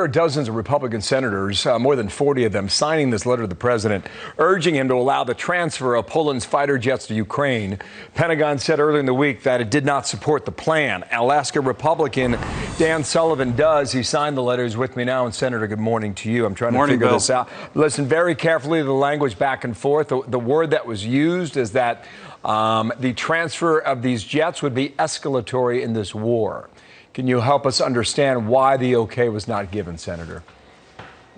are dozens of Republican senators, more than 40 of them, signing this letter to the president, urging him to allow the transfer of Poland's fighter jets to Ukraine. Pentagon said earlier in the week that it did not support the plan. Alaska Republican Dan Sullivan does. He signed the letter. He's with me now. And Senator, good morning to you. I'm trying to figure this out. Listen very carefully to the language back and forth. The word that was used is that the transfer of these jets would be escalatory in this war. Can you help us understand why the okay was not given, Senator?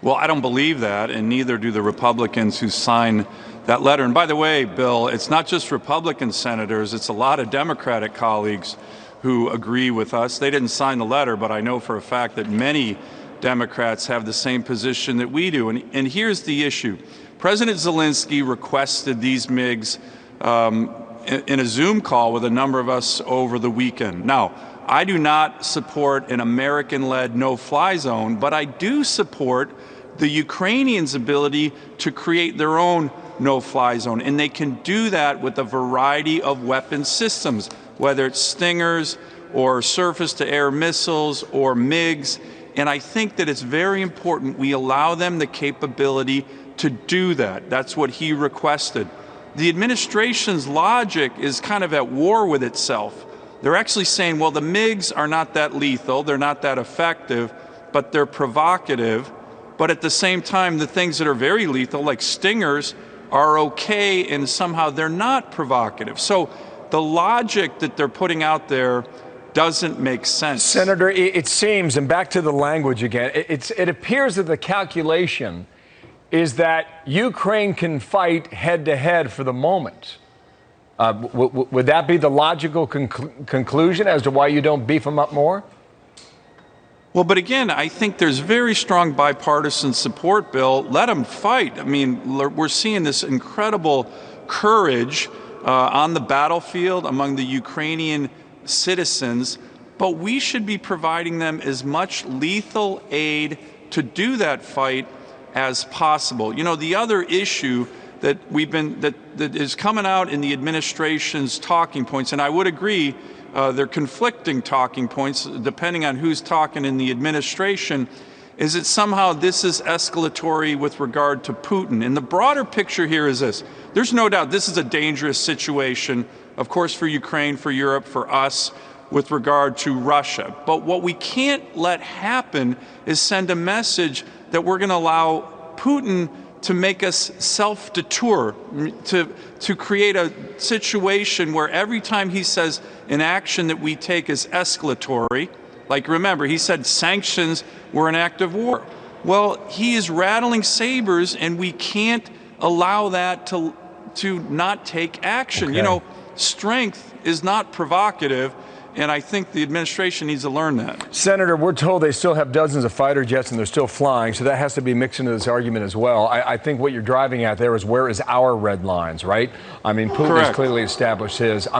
Well, I don't believe that, and neither do the Republicans who signed that letter. And by the way, Bill, it's not just Republican senators, it's a lot of Democratic colleagues who agree with us. They didn't sign the letter, but I know for a fact that many Democrats have the same position that we do. And here's the issue. President Zelensky requested these MiGs in a Zoom call with a number of us over the weekend. Now, I do not support an American-led no-fly zone, but I do support the Ukrainians' ability to create their own no-fly zone. And they can do that with a variety of weapon systems, whether it's Stingers or surface-to-air missiles or MiGs. And I think that it's very important we allow them the capability to do that. That's what he requested. The administration's logic is kind of at war with itself. They're actually saying, well, the MiGs are not that lethal, they're not that effective, but they're provocative. But at the same time, the things that are very lethal, like Stingers, are okay, and somehow they're not provocative. So the logic that they're putting out there doesn't make sense. Senator, it seems, and back to the language again, it appears that the calculation is that Ukraine can fight head-to-head for the moment. Would that be the logical conclusion as to why you don't beef them up more? Well, but again, I think there's very strong bipartisan support, Bill. Let them fight. I mean, we're seeing this incredible courage on the battlefield among the Ukrainian citizens, but we should be providing them as much lethal aid to do that fight as possible. You know, the other issue that that is coming out in the administration's talking points, and I would agree they're conflicting talking points depending on who's talking in the administration, is that somehow this is escalatory with regard to Putin. And the broader picture here is this. There's no doubt this is a dangerous situation, of course, for Ukraine, for Europe, for us, with regard to Russia. But what we can't let happen is send a message that we're going to allow Putin to make us self-detour, to create a situation where every time he says an action that we take is escalatory, like remember, he said sanctions were an act of war. Well, he is rattling sabers, and we can't allow that to not take action. Okay. You know, strength is not provocative, and I think the administration needs to learn that. Senator, we're told they still have dozens of fighter jets and they're still flying, so that has to be mixed into this argument as well. I think what you're driving at there is where is our red lines, right? I mean, Putin has clearly established his.